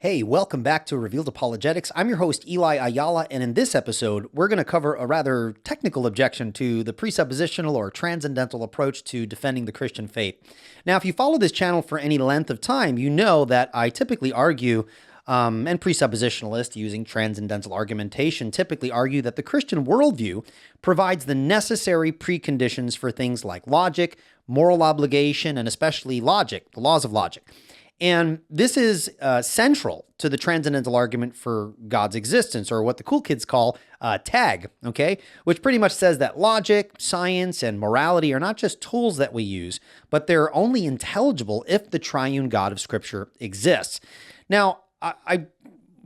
Hey, welcome back to Revealed Apologetics. I'm your host, Eli Ayala, and in this episode, we're going to cover a rather technical objection to the presuppositional or transcendental approach to defending the Christian faith. Now, if you follow this channel for any length of time, you know that I typically argue, and presuppositionalists using transcendental argumentation typically argue that the Christian worldview provides the necessary preconditions for things like logic, moral obligation, and especially logic, the laws of logic. And this is central to the transcendental argument for God's existence, or what the cool kids call TAG, okay? Which pretty much says that logic, science, and morality are not just tools that we use, but they're only intelligible if the triune God of Scripture exists. Now,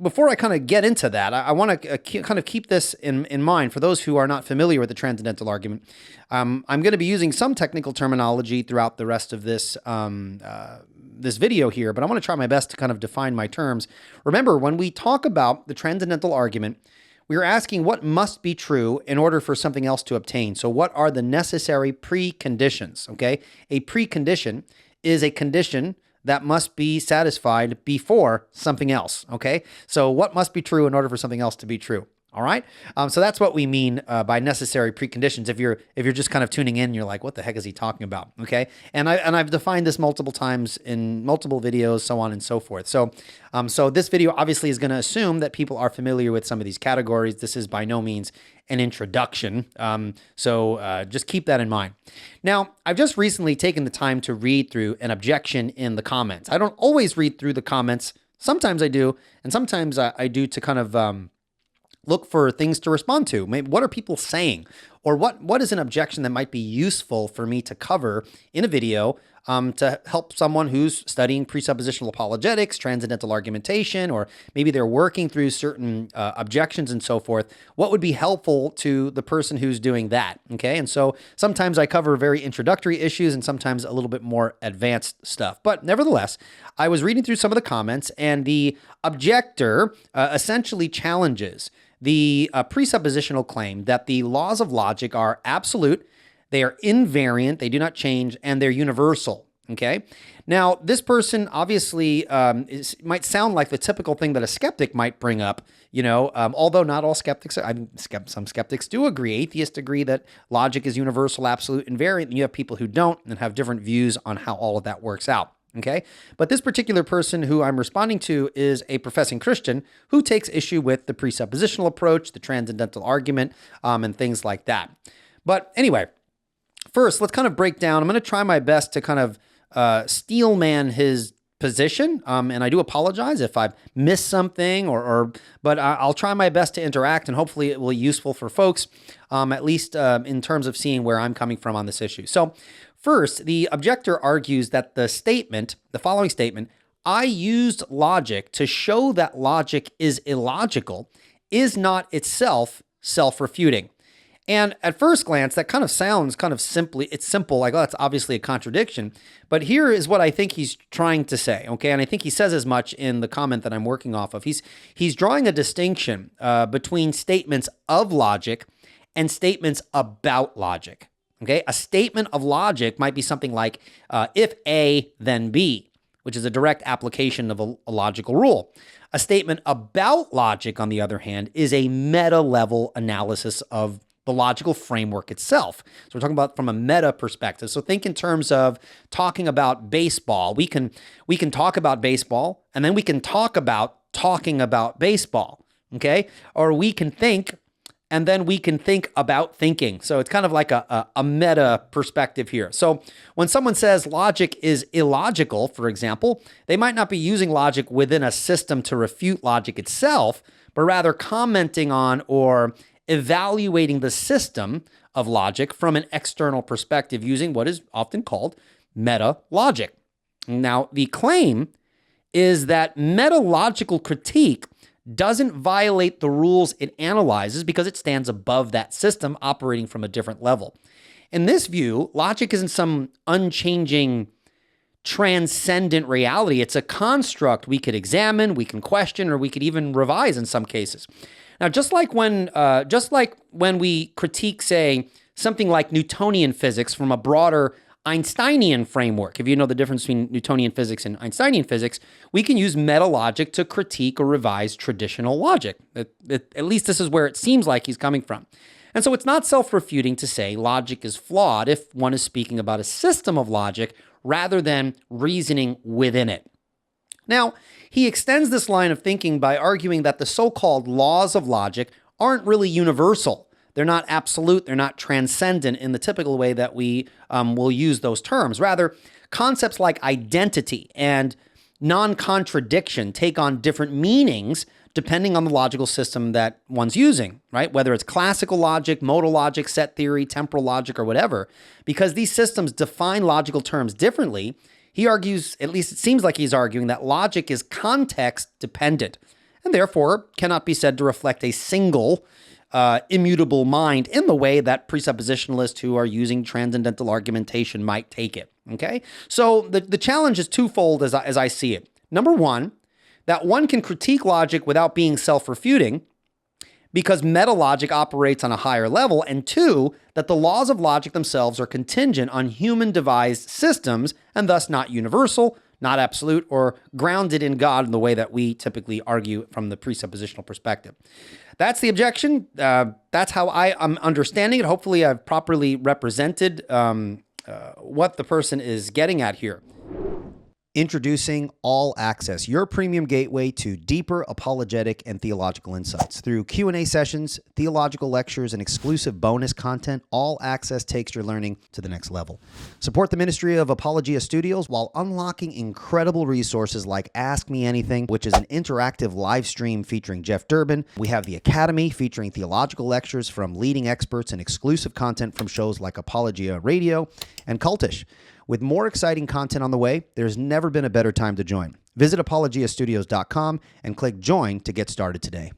before I kind of get into that, I want to kind of keep this in mind for those who are not familiar with the transcendental argument. I'm going to be using some technical terminology throughout the rest of this this video here, but I want to try my best to kind of define my terms. Remember, when we talk about the transcendental argument, we are asking what must be true in order for something else to obtain. So what are the necessary preconditions, okay? A precondition is a condition that must be satisfied before something else, okay? So what must be true in order for something else to be true? All right. So that's what we mean by necessary preconditions. If you're just kind of tuning in, you're like, what the heck is he talking about? Okay. And I've defined this multiple times in multiple videos, so on and so forth. So this video obviously is going to assume that people are familiar with some of these categories. This is by no means an introduction. So just keep that in mind. Now, I've just recently taken the time to read through an objection in the comments. I don't always read through the comments. Sometimes I do. And sometimes I do to kind of, look for things to respond to. Maybe what are people saying? Or what is an objection that might be useful for me to cover in a video to help someone who's studying presuppositional apologetics, transcendental argumentation, or maybe they're working through certain objections and so forth. What would be helpful to the person who's doing that? Okay, and so sometimes I cover very introductory issues and sometimes a little bit more advanced stuff. But nevertheless, I was reading through some of the comments, and the objector essentially challenges the presuppositional claim that the laws of logic are absolute, they are invariant, they do not change, and they're universal, okay? Now, this person obviously might sound like the typical thing that a skeptic might bring up, although not all skeptics, some skeptics do agree. Atheists agree that logic is universal, absolute, invariant, and you have people who don't and have different views on how all of that works out. Okay, but this particular person who I'm responding to is a professing Christian who takes issue with the presuppositional approach, the transcendental argument, and things like that. But anyway, first, let's kind of break down. I'm going to try my best to kind of steelman his position, and I do apologize if I've missed something, but I'll try my best to interact, and hopefully it will be useful for folks, at least in terms of seeing where I'm coming from on this issue. So first, the objector argues that the following statement, I used logic to show that logic is illogical, is not itself self-refuting. And at first glance, that kind of sounds it's simple, like, oh, that's obviously a contradiction. But here is what I think he's trying to say, okay? And I think he says as much in the comment that I'm working off of. He's drawing a distinction between statements of logic and statements about logic, okay? A statement of logic might be something like, if A, then B, which is a direct application of a logical rule. A statement about logic, on the other hand, is a meta-level analysis of the logical framework itself. So we're talking about from a meta perspective. So think in terms of talking about baseball. We can talk about baseball, and then we can talk about talking about baseball, okay? Or we can think, and then we can think about thinking. So it's kind of like a meta perspective here. So when someone says logic is illogical, for example, they might not be using logic within a system to refute logic itself, but rather commenting on or evaluating the system of logic from an external perspective using what is often called meta logic. Now, the claim is that meta-logical critique doesn't violate the rules it analyzes because it stands above that system operating from a different level. In this view, logic isn't some unchanging, transcendent reality. It's a construct we could examine, we can question, or we could even revise in some cases. Now, just like when we critique, say, something like Newtonian physics from a broader Einsteinian framework, if you know the difference between Newtonian physics and Einsteinian physics, we can use meta-logic to critique or revise traditional logic. At least this is where it seems like he's coming from. And so it's not self-refuting to say logic is flawed if one is speaking about a system of logic rather than reasoning within it. Now, he extends this line of thinking by arguing that the so-called laws of logic aren't really universal. They're not absolute, they're not transcendent in the typical way that we will use those terms. Rather, concepts like identity and non-contradiction take on different meanings depending on the logical system that one's using, right? Whether it's classical logic, modal logic, set theory, temporal logic, or whatever. Because these systems define logical terms differently, he argues, at least it seems like he's arguing, that logic is context dependent and therefore cannot be said to reflect a single immutable mind in the way that presuppositionalists who are using transcendental argumentation might take it, okay? So the challenge is twofold as I see it. Number one, that one can critique logic without being self-refuting because meta-logic operates on a higher level, and two, that the laws of logic themselves are contingent on human-devised systems and thus not universal, not absolute, or grounded in God in the way that we typically argue from the presuppositional perspective. That's the objection. That's how I'm understanding it. Hopefully, I've properly represented what the person is getting at here. Introducing All Access, your premium gateway to deeper apologetic and theological insights. Through Q&A sessions, theological lectures, and exclusive bonus content, All Access takes your learning to the next level. Support the ministry of Apologia Studios while unlocking incredible resources like Ask Me Anything, which is an interactive live stream featuring Jeff Durbin. We have the Academy featuring theological lectures from leading experts and exclusive content from shows like Apologia Radio and Cultish. With more exciting content on the way, there's never been a better time to join. Visit apologiastudios.com and click join to get started today.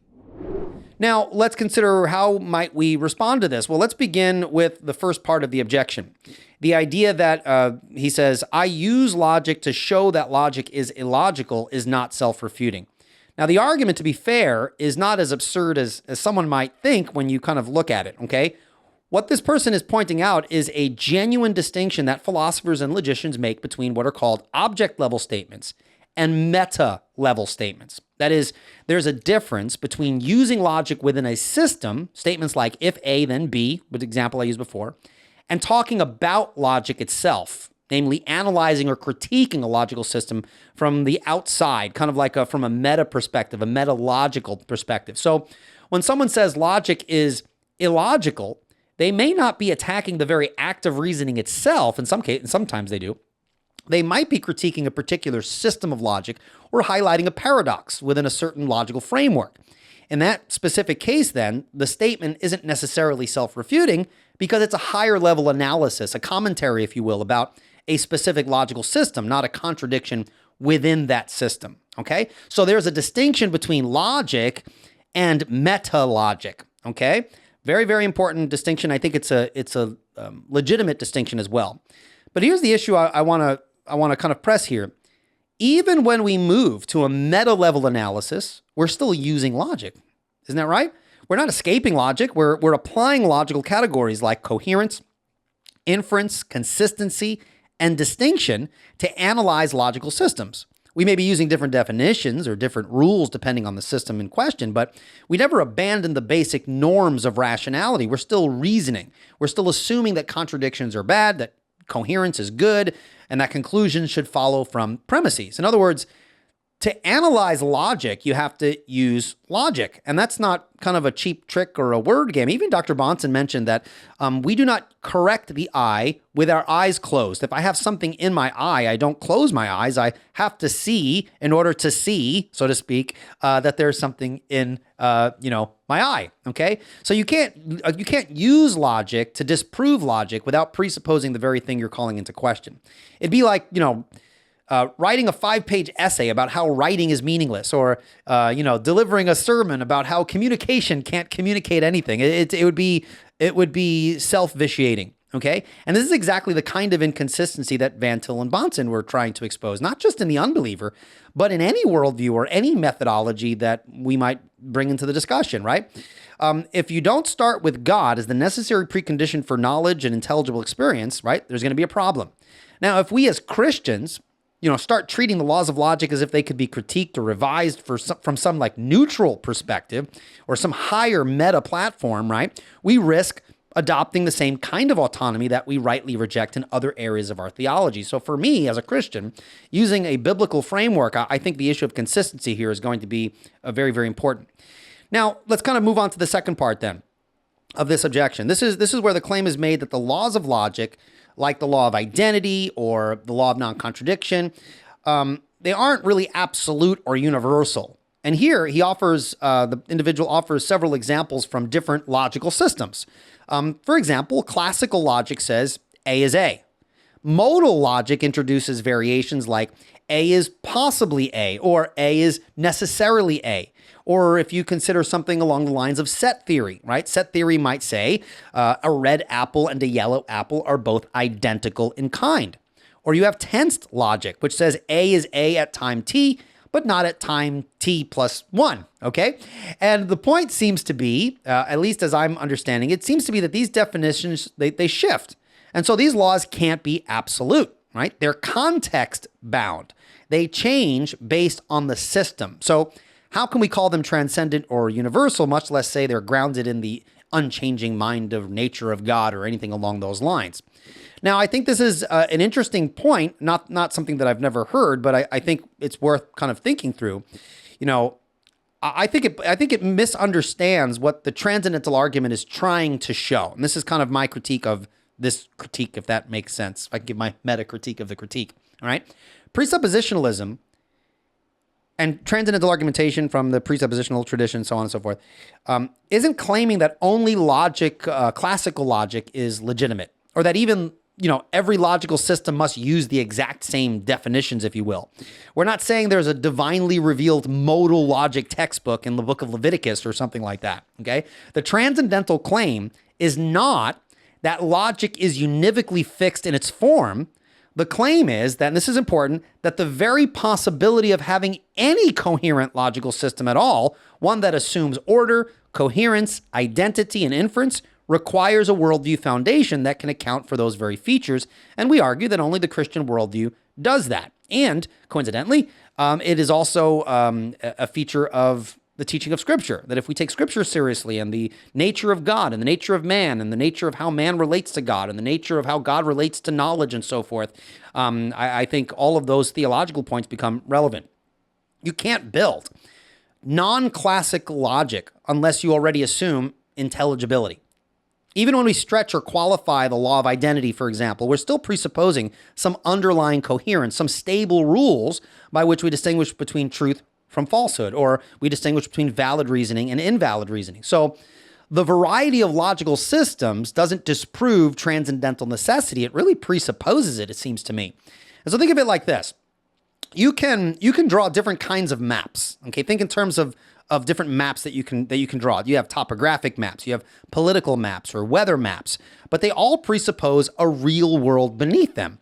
Now, let's consider how might we respond to this. Well, let's begin with the first part of the objection. The idea that he says, I use logic to show that logic is illogical is not self-refuting. Now, the argument, to be fair, is not as absurd as someone might think when you kind of look at it, okay? What this person is pointing out is a genuine distinction that philosophers and logicians make between what are called object-level statements and meta-level statements. That is, there's a difference between using logic within a system, statements like if A, then B, with the example I used before, and talking about logic itself, namely analyzing or critiquing a logical system from the outside, kind of like from a meta perspective, a meta-logical perspective. So when someone says logic is illogical, they may not be attacking the very act of reasoning itself. In some cases, sometimes they do. They might be critiquing a particular system of logic or highlighting a paradox within a certain logical framework. In that specific case, then, the statement isn't necessarily self-refuting because it's a higher level analysis, a commentary, if you will, about a specific logical system, not a contradiction within that system. Okay? So there's a distinction between logic and meta-logic. Okay? Very, very important distinction. I think it's a legitimate distinction as well. But here's the issue I want to kind of press here. Even when we move to a meta-level analysis, we're still using logic. Isn't that right? We're not escaping logic. We're applying logical categories like coherence, inference, consistency, and distinction to analyze logical systems. We may be using different definitions or different rules depending on the system in question, but we never abandon the basic norms of rationality. We're still reasoning. We're still assuming that contradictions are bad, that coherence is good, and that conclusions should follow from premises. In other words, to analyze logic, you have to use logic. And that's not kind of a cheap trick or a word game. Even Dr. Bonson mentioned that we do not correct the eye with our eyes closed. If I have something in my eye, I don't close my eyes. I have to see in order to see, so to speak, that there's something in, my eye. Okay. So you can't use logic to disprove logic without presupposing the very thing you're calling into question. It'd be like, writing a 5-page essay about how writing is meaningless, or delivering a sermon about how communication can't communicate anything. It would be self-vitiating. Okay, and this is exactly the kind of inconsistency that Van Til and Bonson were trying to expose, not just in the unbeliever, but in any worldview or any methodology that we might bring into the discussion, right? If you don't start with God as the necessary precondition for knowledge and intelligible experience, right, there's going to be a problem. Now, if we as Christians, start treating the laws of logic as if they could be critiqued or revised from some like neutral perspective or some higher meta platform, right, we risk adopting the same kind of autonomy that we rightly reject in other areas of our theology. So for me, as a Christian, using a biblical framework, I think the issue of consistency here is going to be very, very important. Now, let's kind of move on to the second part then of this objection. This is where the claim is made that the laws of logic, like the law of identity or the law of non-contradiction, they aren't really absolute or universal. And here the individual offers several examples from different logical systems. For example, classical logic says A is A. Modal logic introduces variations like A is possibly A, or A is necessarily A. Or if you consider something along the lines of set theory, right? Set theory might say a red apple and a yellow apple are both identical in kind. Or you have tensed logic, which says A is A at time t, but not at time t plus 1, okay? And the point seems to be, at least as I'm understanding, it seems to be that these definitions, they shift. And so these laws can't be absolute, right? They're context bound. They change based on the system. So how can we call them transcendent or universal, much less say they're grounded in the unchanging mind of nature of God or anything along those lines? Now, I think this is an interesting point, not something that I've never heard, but I think it's worth kind of thinking through. I think it misunderstands what the transcendental argument is trying to show. And this is kind of my critique of this critique, if that makes sense. If I can give my meta critique of the critique. All right. Presuppositionalism and transcendental argumentation from the presuppositional tradition, so on and so forth, isn't claiming that only logic, classical logic, is legitimate, or that even every logical system must use the exact same definitions, if you will. We're not saying there's a divinely revealed modal logic textbook in the book of Leviticus or something like that, okay? The transcendental claim is not that logic is univocally fixed in its form. The claim is that, and this is important, that the very possibility of having any coherent logical system at all, one that assumes order, coherence, identity, and inference, requires a worldview foundation that can account for those very features, and we argue that only the Christian worldview does that. And coincidentally, it is also a feature of the teaching of Scripture, that if we take Scripture seriously and the nature of God and the nature of man and the nature of how man relates to God and the nature of how God relates to knowledge and so forth, I think all of those theological points become relevant. You can't build non-classic logic unless you already assume intelligibility. Even when we stretch or qualify the law of identity, for example, we're still presupposing some underlying coherence, some stable rules by which we distinguish between truth from falsehood, or we distinguish between valid reasoning and invalid reasoning. So the variety of logical systems doesn't disprove transcendental necessity. It really presupposes it seems to me. And so think of it like this. You can draw different kinds of maps. Okay, think in terms of different maps that you can draw. You have topographic maps, you have political maps or weather maps, but they all presuppose a real world beneath them.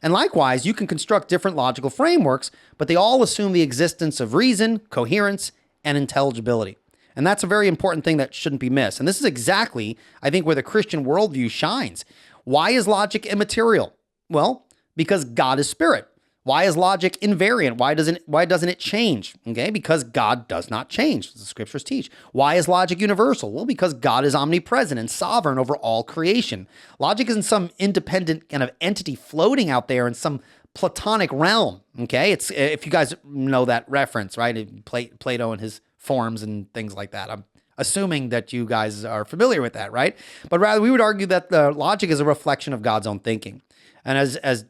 And likewise, you can construct different logical frameworks, but they all assume the existence of reason, coherence, and intelligibility. And that's a very important thing that shouldn't be missed. And this is exactly, I think, where the Christian worldview shines. Why is logic immaterial? Well, because God is spirit. Why is logic invariant? Why doesn't it change? Okay, because God does not change, as the scriptures teach. Why is logic universal? Well, because God is omnipresent and sovereign over all creation. Logic isn't some independent kind of entity floating out there in some Platonic realm. Okay, it's, if you guys know that reference, right? Plato and his forms and things like that. I'm assuming that you guys are familiar with that, right? But rather, we would argue that the logic is a reflection of God's own thinking, and as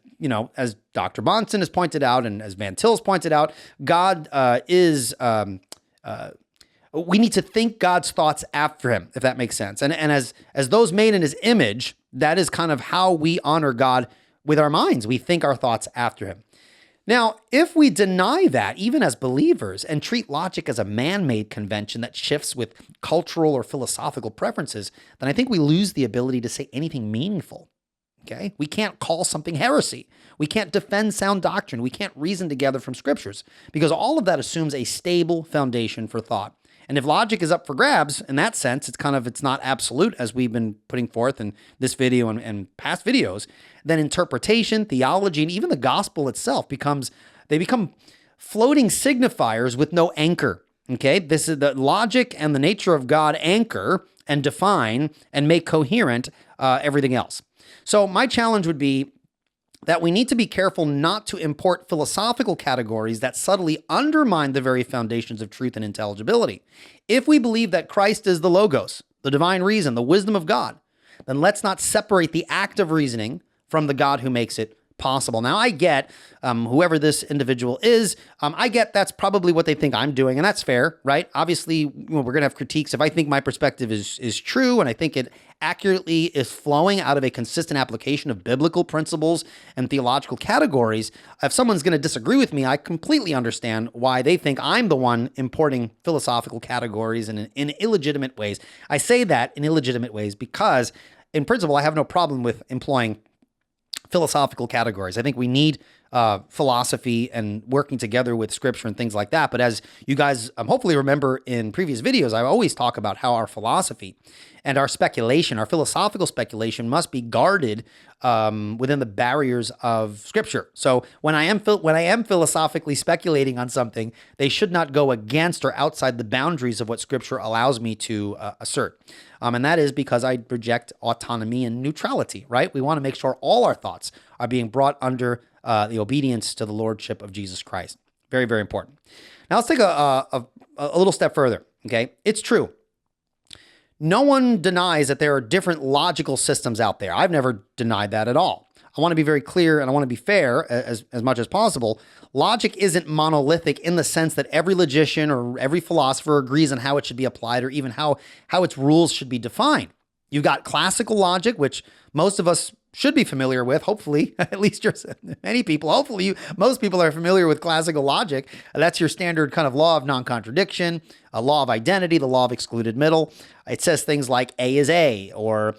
Dr. Bonson has pointed out, and as Van Til's pointed out, God we need to think God's thoughts after him, if that makes sense. And as those made in his image, that is kind of how we honor God with our minds. We think our thoughts after him. Now, if we deny that, even as believers, and treat logic as a man-made convention that shifts with cultural or philosophical preferences, then I think we lose the ability to say anything meaningful. Okay, we can't call something heresy. We can't defend sound doctrine. We can't reason together from scriptures, because all of that assumes a stable foundation for thought. And if logic is up for grabs in that sense, it's not absolute, as we've been putting forth in this video and past videos, then interpretation, theology, and even the gospel itself become floating signifiers with no anchor. Okay, this is the logic and the nature of God anchor and define and make coherent everything else. So my challenge would be that we need to be careful not to import philosophical categories that subtly undermine the very foundations of truth and intelligibility. If we believe that Christ is the Logos, the divine reason, the wisdom of God, then let's not separate the act of reasoning from the God who makes it possible. Now, I get whoever this individual is, I get that's probably what they think I'm doing, and that's fair, right? Obviously, we're going to have critiques. If I think my perspective is true and I think it accurately is flowing out of a consistent application of biblical principles and theological categories, if someone's going to disagree with me, I completely understand why they think I'm the one importing philosophical categories in illegitimate ways. I say that in illegitimate ways because, in principle, I have no problem with employing philosophical categories. I think we need philosophy and working together with scripture and things like that. But as you guys hopefully remember in previous videos, I always talk about how our philosophy and our speculation, our philosophical speculation, must be guarded within the barriers of scripture. So when I am philosophically speculating on something, they should not go against or outside the boundaries of what scripture allows me to assert. And that is because I reject autonomy and neutrality, right? We want to make sure all our thoughts are being brought under the obedience to the lordship of Jesus Christ. Very, very important. Now let's take a little step further, okay? It's true. No one denies that there are different logical systems out there. I've never denied that at all. I want to be very clear and I want to be fair as much as possible. Logic isn't monolithic in the sense that every logician or every philosopher agrees on how it should be applied or even how its rules should be defined. You've got classical logic, which most of us should be familiar with, hopefully, at least many people, most people are familiar with classical logic. That's your standard kind of law of non-contradiction, a law of identity, the law of excluded middle. It says things like A is A, or,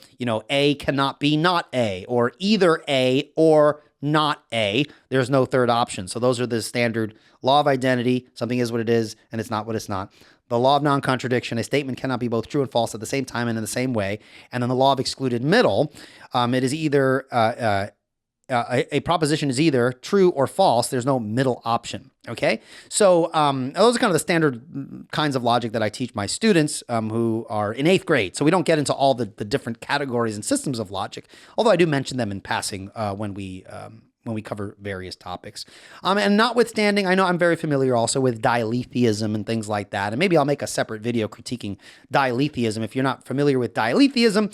A cannot be not A, or either A or not A. There's no third option. So those are the standard law of identity. Something is what it is, and it's not what it's not. The law of non-contradiction, a statement cannot be both true and false at the same time and in the same way. And then the law of excluded middle, it is either a proposition is either true or false. There's no middle option. Okay, so those are kind of the standard kinds of logic that I teach my students who are in 8th grade. So we don't get into all the different categories and systems of logic, although I do mention them in passing when we cover various topics. And notwithstanding, I know I'm very familiar also with dialetheism and things like that. And maybe I'll make a separate video critiquing dialetheism. If you're not familiar with dialetheism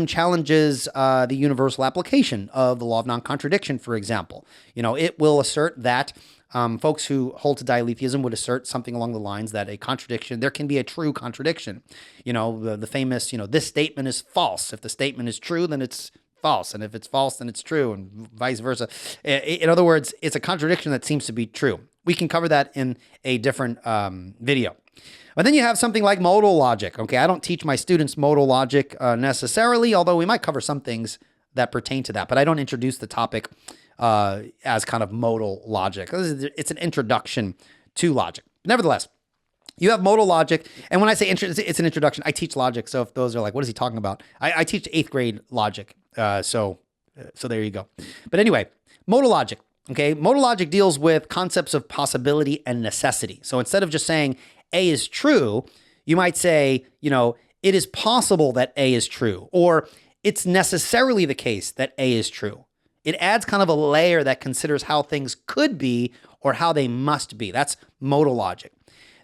challenges the universal application of the law of non-contradiction, for example. It will assert that folks who hold to dialetheism would assert something along the lines that there can be a true contradiction. The famous, this statement is false. If the statement is true, then it's false. And if it's false, then it's true, and vice versa. In other words, it's a contradiction that seems to be true. We can cover that in a different video. But then you have something like modal logic. Okay, I don't teach my students modal logic necessarily, although we might cover some things that pertain to that. But I don't introduce the topic as kind of modal logic. It's an introduction to logic. Nevertheless, you have modal logic, and when I say it's an introduction, I teach logic. So if those are like, what is he talking about? I teach 8th grade logic. So there you go. But anyway, modal logic. Okay, modal logic deals with concepts of possibility and necessity. So instead of just saying A is true, you might say, it is possible that A is true, or it's necessarily the case that A is true. It adds kind of a layer that considers how things could be or how they must be. That's modal logic.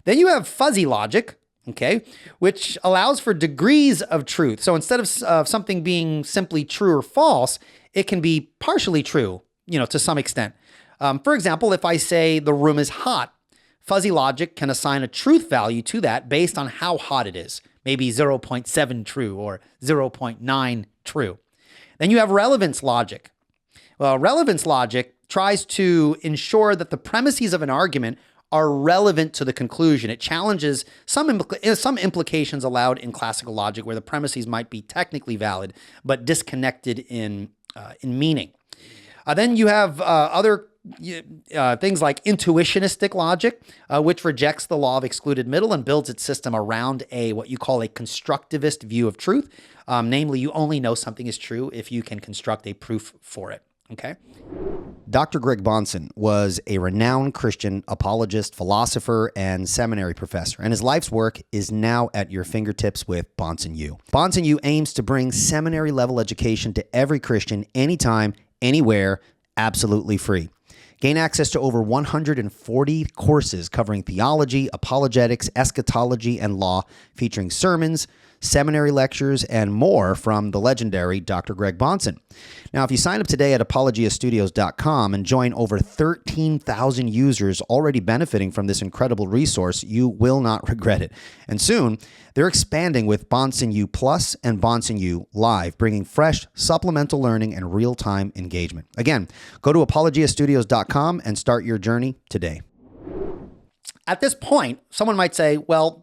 Then you have fuzzy logic, okay, which allows for degrees of truth. So instead of something being simply true or false, it can be partially true, to some extent. For example, if I say the room is hot, fuzzy logic can assign a truth value to that based on how hot it is. Maybe 0.7 true or 0.9 true. Then you have relevance logic. Well, relevance logic tries to ensure that the premises of an argument are relevant to the conclusion. It challenges some implications allowed in classical logic where the premises might be technically valid but disconnected in meaning. Then you have other things like intuitionistic logic, which rejects the law of excluded middle and builds its system around what you call a constructivist view of truth. Namely, you only know something is true if you can construct a proof for it. Okay. Dr. Greg Bahnsen was a renowned Christian apologist, philosopher, and seminary professor, and his life's work is now at your fingertips with Bahnsen U. Bahnsen U aims to bring seminary-level education to every Christian anytime, anywhere, absolutely free. Gain access to over 140 courses covering theology, apologetics, eschatology, and law, featuring sermons, seminary lectures, and more from the legendary Dr. Greg Bahnsen. Now, if you sign up today at apologiastudios.com and join over 13,000 users already benefiting from this incredible resource, you will not regret it. And soon, they're expanding with Bahnsen U Plus and Bahnsen U Live, bringing fresh supplemental learning and real-time engagement. Again, go to apologiastudios.com and start your journey today. At this point, someone might say, well,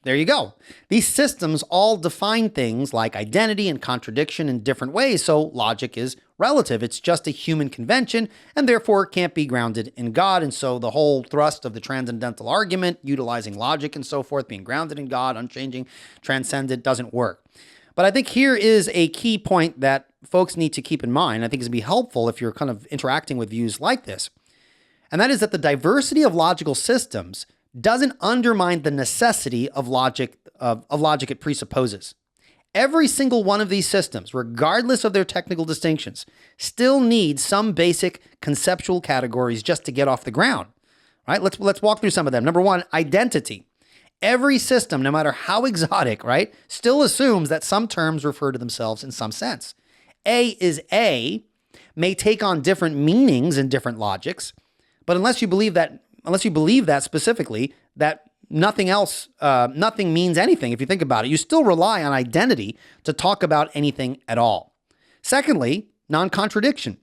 there you go. These systems all define things like identity and contradiction in different ways, so logic is relative. It's just a human convention, and therefore it can't be grounded in God. And so the whole thrust of the transcendental argument, utilizing logic and so forth, being grounded in God, unchanging, transcendent, doesn't work. But I think here is a key point that folks need to keep in mind. I think it's going to be helpful if you're kind of interacting with views like this. And that is that the diversity of logical systems doesn't undermine the necessity of logic it presupposes. Every single one of these systems, regardless of their technical distinctions, still needs some basic conceptual categories just to get off the ground. Right? Let's walk through some of them. Number one, identity. Every system, no matter how exotic, right, still assumes that some terms refer to themselves in some sense. A is A may take on different meanings in different logics, but unless you believe that specifically, that nothing means anything. If you think about it, you still rely on identity to talk about anything at all. Secondly, non-contradiction.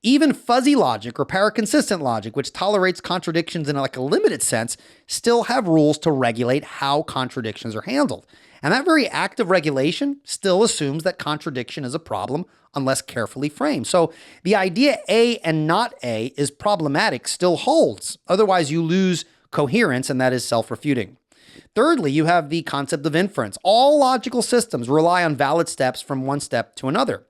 Even fuzzy logic or paraconsistent logic, which tolerates contradictions in like a limited sense, still have rules to regulate how contradictions are handled. And that very act of regulation still assumes that contradiction is a problem unless carefully framed. So the idea A and not A is problematic still holds. Otherwise, you lose coherence, and that is self-refuting. Thirdly, you have the concept of inference. All logical systems rely on valid steps from one step to another.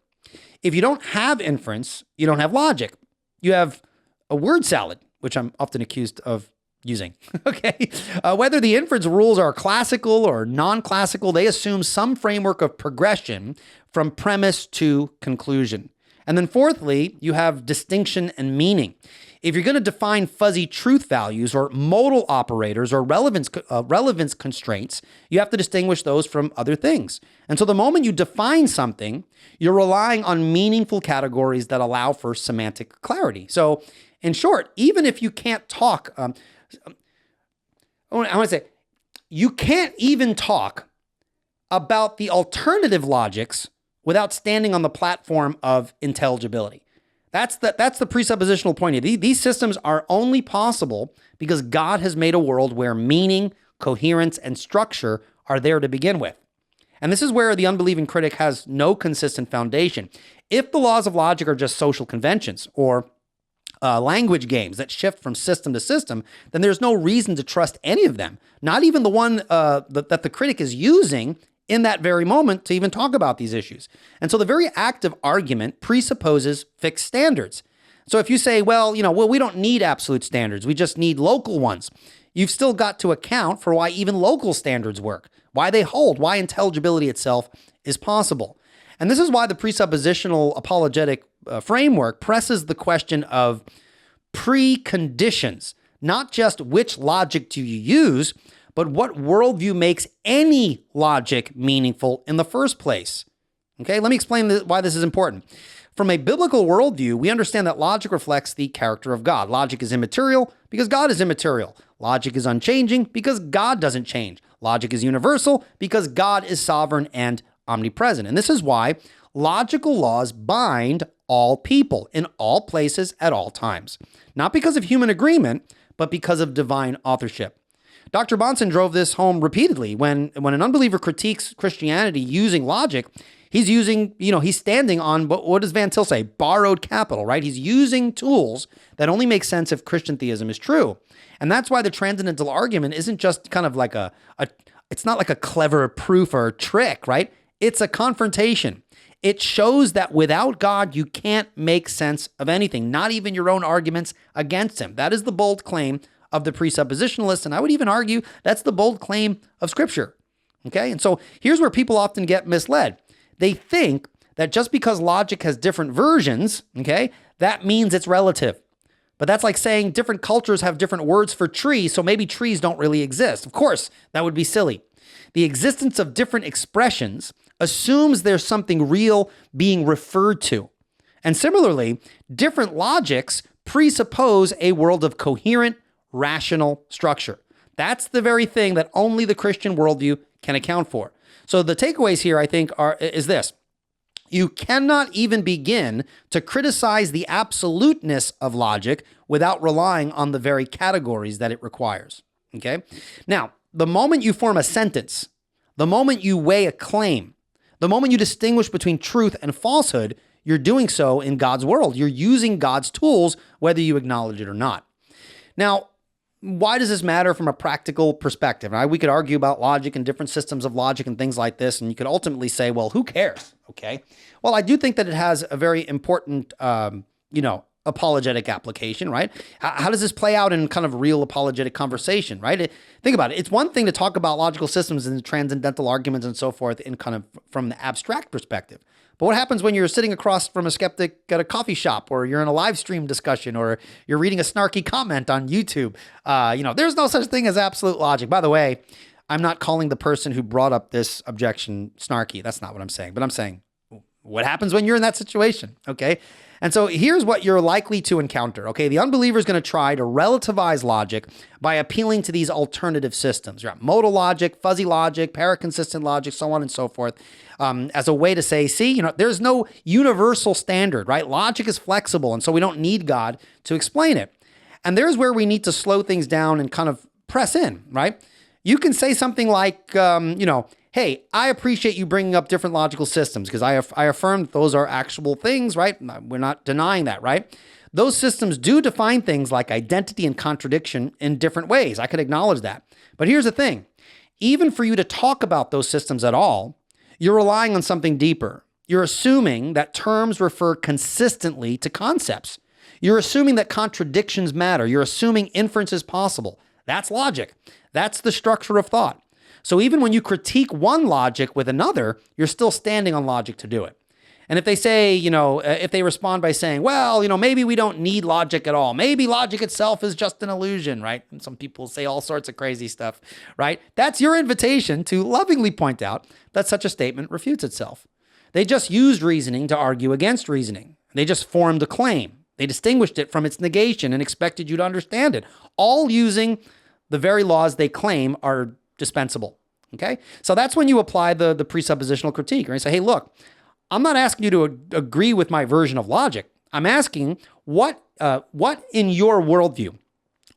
If you don't have inference, you don't have logic. You have a word salad, which I'm often accused of using. Okay. Whether the inference rules are classical or non-classical, they assume some framework of progression from premise to conclusion. And then fourthly, you have distinction and meaning. If you're going to define fuzzy truth values or modal operators or relevance constraints, you have to distinguish those from other things. And so the moment you define something, you're relying on meaningful categories that allow for semantic clarity. So in short, even if you can't talk, I want to say, you can't even talk about the alternative logics without standing on the platform of intelligibility. That's the presuppositional point of these systems are only possible because God has made a world where meaning, coherence, and structure are there to begin with. And this is where the unbelieving critic has no consistent foundation. If the laws of logic are just social conventions or language games that shift from system to system, then there's no reason to trust any of them, not even the one that the critic is using in that very moment to even talk about these issues. And so the very act of argument presupposes fixed standards. So if you say, well, we don't need absolute standards, we just need local ones, you've still got to account for why even local standards work, why they hold, why intelligibility itself is possible. And this is why the presuppositional apologetic framework presses the question of preconditions, not just which logic do you use, but what worldview makes any logic meaningful in the first place. Okay, let me explain why this is important. From a biblical worldview, we understand that logic reflects the character of God. Logic is immaterial because God is immaterial. Logic is unchanging because God doesn't change. Logic is universal because God is sovereign and omnipresent. And this is why logical laws bind all people in all places at all times. Not because of human agreement, but because of divine authorship. Dr. Bahnsen drove this home repeatedly. When an unbeliever critiques Christianity using logic, He's using, he's standing on, what does Van Til say? Borrowed capital, right? He's using tools that only make sense if Christian theism is true. And that's why the transcendental argument isn't just kind of like it's not like a clever proof or trick, right? It's a confrontation. It shows that without God, you can't make sense of anything, not even your own arguments against him. That is the bold claim of the presuppositionalists, and I would even argue that's the bold claim of Scripture. Okay, and so here's where people often get misled. They think that just because logic has different versions, okay, that means it's relative. But that's like saying different cultures have different words for tree, so maybe trees don't really exist. Of course, that would be silly. The existence of different expressions assumes there's something real being referred to. And similarly, different logics presuppose a world of coherent, rational structure. That's the very thing that only the Christian worldview can account for. So the takeaways here, I think, is this. You cannot even begin to criticize the absoluteness of logic without relying on the very categories that it requires. Okay? Now, the moment you form a sentence, the moment you weigh a claim, the moment you distinguish between truth and falsehood, you're doing so in God's world. You're using God's tools, whether you acknowledge it or not. Now, why does this matter from a practical perspective? Right? We could argue about logic and different systems of logic and things like this, and you could ultimately say, well, who cares? Okay. Well, I do think that it has a very important, apologetic application, right? How does this play out in kind of real apologetic conversation, right? Think about it. It's one thing to talk about logical systems and transcendental arguments and so forth in kind of from the abstract perspective. But what happens when you're sitting across from a skeptic at a coffee shop, or you're in a live stream discussion, or you're reading a snarky comment on YouTube? There's no such thing as absolute logic. By the way, I'm not calling the person who brought up this objection snarky. That's not what I'm saying. But I'm saying, what happens when you're in that situation? Okay. And so here's what you're likely to encounter. Okay. The unbeliever is going to try to relativize logic by appealing to these alternative systems. You're at modal logic, fuzzy logic, paraconsistent logic, so on and so forth, as a way to say, see, there's no universal standard, right? Logic is flexible. And so we don't need God to explain it. And there's where we need to slow things down and kind of press in, right? You can say something like, hey, I appreciate you bringing up different logical systems because I affirm that those are actual things, right? We're not denying that, right? Those systems do define things like identity and contradiction in different ways. I could acknowledge that. But here's the thing. Even for you to talk about those systems at all, you're relying on something deeper. You're assuming that terms refer consistently to concepts. You're assuming that contradictions matter. You're assuming inference is possible. That's logic. That's the structure of thought. So even when you critique one logic with another, you're still standing on logic to do it. And if they say, if they respond by saying, well, maybe we don't need logic at all. Maybe logic itself is just an illusion, right? And some people say all sorts of crazy stuff, right? That's your invitation to lovingly point out that such a statement refutes itself. They just used reasoning to argue against reasoning. They just formed a claim. They distinguished it from its negation and expected you to understand it, all using the very laws they claim are dispensable. Okay? So that's when you apply the presuppositional critique, right? Say, hey, look, I'm not asking you to agree with my version of logic. I'm asking what in your worldview,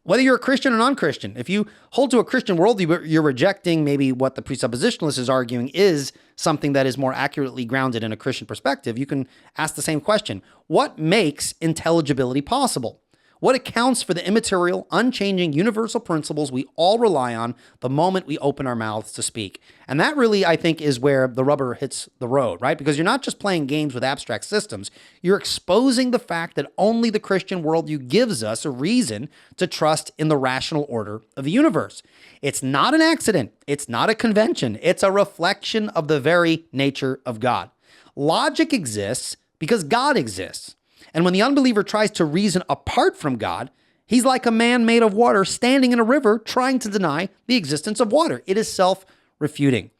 whether you're a Christian or non-Christian, if you hold to a Christian worldview, but you're rejecting maybe what the presuppositionalist is arguing is something that is more accurately grounded in a Christian perspective, you can ask the same question. What makes intelligibility possible? What accounts for the immaterial, unchanging, universal principles we all rely on the moment we open our mouths to speak? And that really, I think, is where the rubber hits the road, right? Because you're not just playing games with abstract systems. You're exposing the fact that only the Christian worldview gives us a reason to trust in the rational order of the universe. It's not an accident. It's not a convention. It's a reflection of the very nature of God. Logic exists because God exists. And when the unbeliever tries to reason apart from God, he's like a man made of water standing in a river trying to deny the existence of water. It is self-refuting.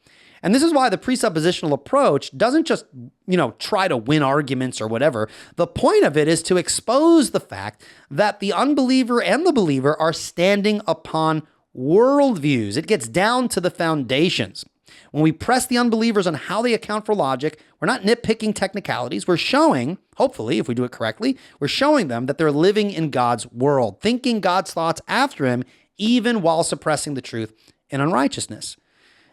And this is why the presuppositional approach doesn't just, try to win arguments or whatever. The point of it is to expose the fact that the unbeliever and the believer are standing upon worldviews. It gets down to the foundations. When we press the unbelievers on how they account for logic, we're not nitpicking technicalities. We're showing, hopefully, if we do it correctly, we're showing them that they're living in God's world, thinking God's thoughts after him, even while suppressing the truth in unrighteousness.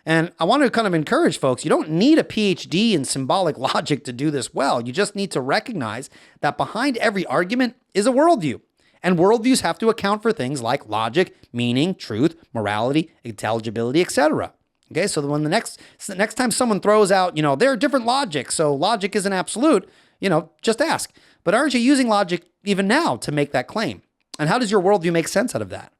And I want to kind of encourage folks, you don't need a PhD in symbolic logic to do this well. You just need to recognize that behind every argument is a worldview. And worldviews have to account for things like logic, meaning, truth, morality, intelligibility, etc. Okay, so when the next time someone throws out, there are different logics, so logic isn't absolute, just ask. But aren't you using logic even now to make that claim? And how does your worldview make sense out of that?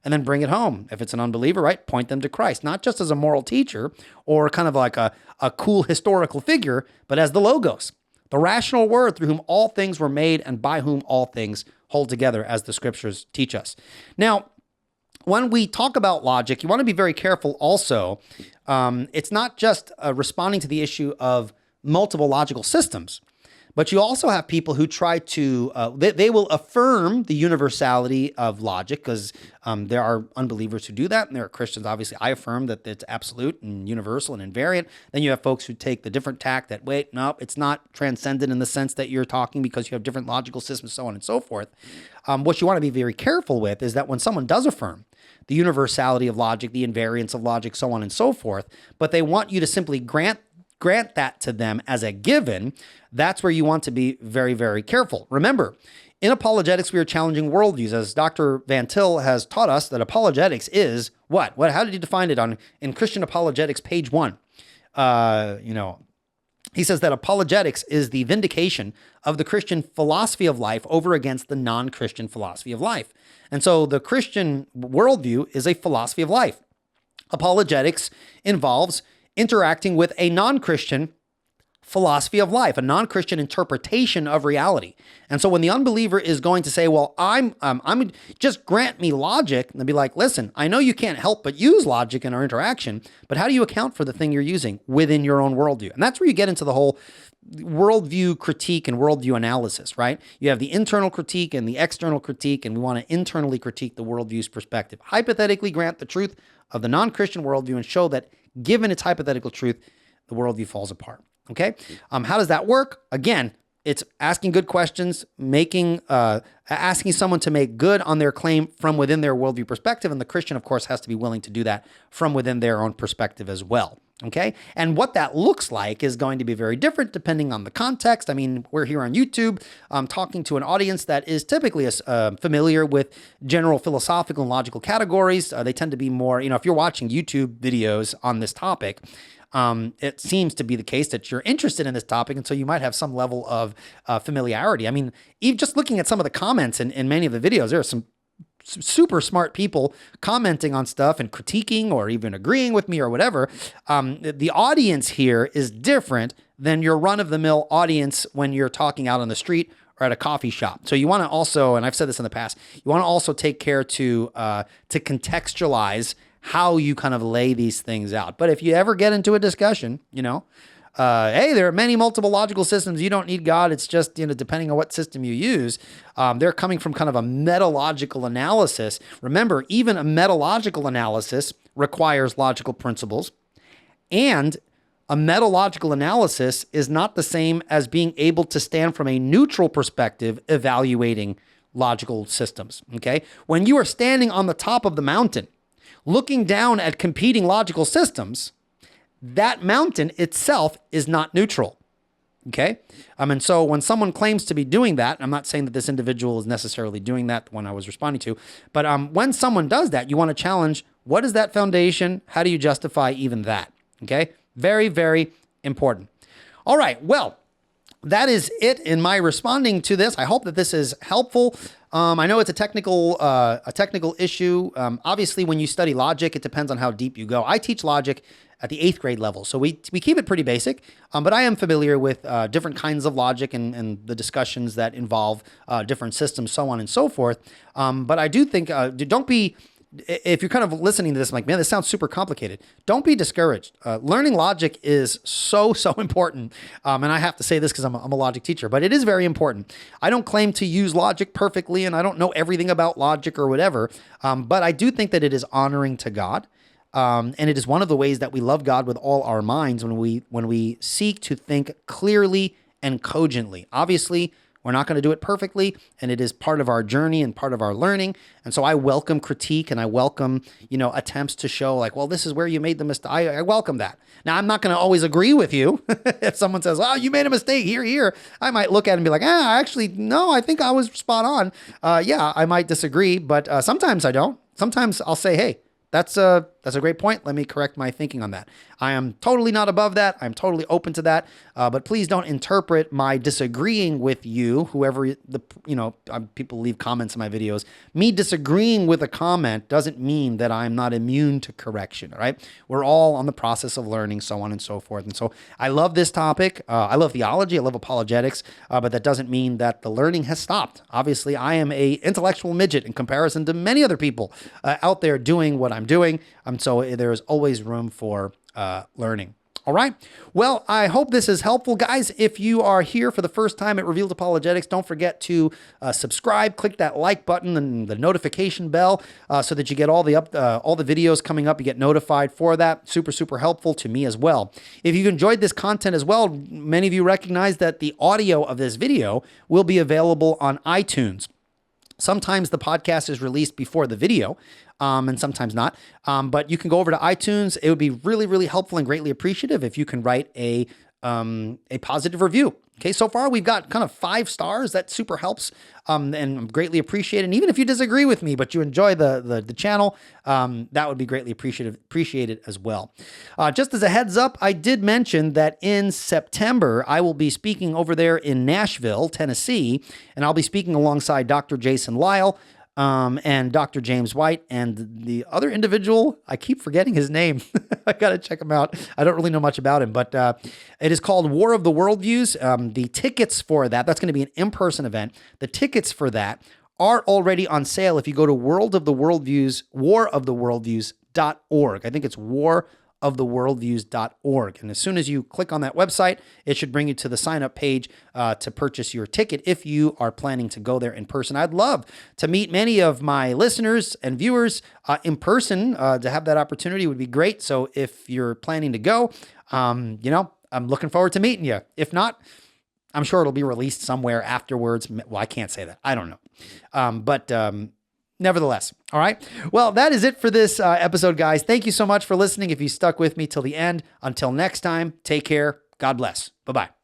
And then bring it home. If it's an unbeliever, right, point them to Christ, not just as a moral teacher or kind of like a cool historical figure, but as the Logos, the rational word through whom all things were made and by whom all things hold together, as the scriptures teach us. Now, when we talk about logic, you want to be very careful also. It's not just responding to the issue of multiple logical systems, but you also have people who try to, they will affirm the universality of logic, because there are unbelievers who do that, and there are Christians, obviously. I affirm that it's absolute and universal and invariant. Then you have folks who take the different tack that, wait, no, it's not transcendent in the sense that you're talking because you have different logical systems, so on and so forth. What you want to be very careful with is that when someone does affirm the universality of logic, the invariance of logic, so on and so forth, but they want you to simply grant that to them as a given, that's where you want to be very, very careful. Remember, in apologetics, we are challenging worldviews. As Dr. Van Til has taught us, that apologetics is what? How did he define it in Christian Apologetics, page 1? He says that apologetics is the vindication of the Christian philosophy of life over against the non-Christian philosophy of life. And so the Christian worldview is a philosophy of life. Apologetics involves interacting with a non-Christian philosophy of life, a non-Christian interpretation of reality. And so when the unbeliever is going to say, well, I'm just grant me logic, and they'll be like, listen, I know you can't help but use logic in our interaction, but how do you account for the thing you're using within your own worldview? And that's where you get into the whole worldview critique and worldview analysis, right? You have the internal critique and the external critique, and we want to internally critique the worldview's perspective. Hypothetically grant the truth of the non-Christian worldview and show that given its hypothetical truth, the worldview falls apart. Okay. How does that work? Again, it's asking good questions, asking someone to make good on their claim from within their worldview perspective. And the Christian, of course, has to be willing to do that from within their own perspective as well. Okay. And what that looks like is going to be very different depending on the context. I mean, we're here on YouTube talking to an audience that is typically familiar with general philosophical and logical categories. They tend to be more, if you're watching YouTube videos on this topic, it seems to be the case that you're interested in this topic, and so you might have some level of familiarity. I mean, even just looking at some of the comments in many of the videos, there are some super smart people commenting on stuff and critiquing or even agreeing with me or whatever. The audience here is different than your run-of-the-mill audience when you're talking out on the street or at a coffee shop. So you want to also, and I've said this in the past, you want to also take care to contextualize how you kind of lay these things out. But if you ever get into a discussion, hey, there are many multiple logical systems. You don't need God. It's just, depending on what system you use, they're coming from kind of a metalogical analysis. Remember, even a metalogical analysis requires logical principles, and a metalogical analysis is not the same as being able to stand from a neutral perspective evaluating logical systems, okay? When you are standing on the top of the mountain, looking down at competing logical systems, that mountain itself is not neutral, okay? And so when someone claims to be doing that, I'm not saying that this individual is necessarily doing that, the one I was responding to, but when someone does that, you want to challenge, what is that foundation? How do you justify even that, okay? Very, very important. All right, well, that is it in my responding to this. I hope that this is helpful. I know it's a technical issue. Obviously, when you study logic, it depends on how deep you go. I teach logic at the 8th grade level, so we keep it pretty basic. But I am familiar with different kinds of logic and the discussions that involve different systems, so on and so forth. But I do think don't be. If you're kind of listening to this, I'm like, man, this sounds super complicated. Don't be discouraged. Learning logic is so important. And I have to say this because I'm a logic teacher, but it is very important. I don't claim to use logic perfectly, and I don't know everything about logic or whatever. But I do think that it is honoring to God. And it is one of the ways that we love God with all our minds when we seek to think clearly and cogently. Obviously, We're not going to do it perfectly, and it is part of our journey and part of our learning. And so I welcome critique, and I welcome, attempts to show like, well, this is where you made the mistake. I welcome that. Now, I'm not going to always agree with you. If someone says, oh, you made a mistake here, I might look at it and be like, actually, no, I think I was spot on. Yeah, I might disagree, but sometimes I don't. Sometimes I'll say, hey, that's a great point. Let me correct my thinking on that. I am totally not above that. I'm totally open to that. But please don't interpret my disagreeing with you, whoever people leave comments in my videos. Me disagreeing with a comment doesn't mean that I'm not immune to correction. All right. We're all on the process of learning, so on and so forth. And so I love this topic. I love theology. I love apologetics. But that doesn't mean that the learning has stopped. Obviously, I am a intellectual midget in comparison to many other people out there doing what I'm doing. So there is always room for learning. All right. Well, I hope this is helpful, guys. If you are here for the first time at Revealed Apologetics, don't forget to subscribe. Click that like button and the notification bell so that you get all the videos coming up. You get notified for that. Super, super helpful to me as well. If you've enjoyed this content as well, many of you recognize that the audio of this video will be available on iTunes. Sometimes the podcast is released before the video, and sometimes not. But you can go over to iTunes. It would be really, really helpful and greatly appreciative if you can write a positive review. Okay, so far we've got kind of 5 stars. That super helps, and greatly appreciated. And even if you disagree with me, but you enjoy the channel, that would be greatly appreciated as well. Just as a heads up, I did mention that in September I will be speaking over there in Nashville, Tennessee, and I'll be speaking alongside Dr. Jason Lyle. And Dr. James White, and the other individual, I keep forgetting his name. I got to check him out. I don't really know much about him, but it is called War of the Worldviews. The tickets for that's going to be an in-person event. The tickets for that are already on sale if you go to waroftheworldviews.org. I think it's waroftheworldviews.org. And as soon as you click on that website, it should bring you to the sign-up page to purchase your ticket if you are planning to go there in person. I'd love to meet many of my listeners and viewers in person. To have that opportunity would be great. So if you're planning to go, I'm looking forward to meeting you. If not, I'm sure it'll be released somewhere afterwards. Well, I can't say that. I don't know. But nevertheless, all right. Well, that is it for this episode, guys. Thank you so much for listening. If you stuck with me till the end, until next time, take care. God bless. Bye-bye.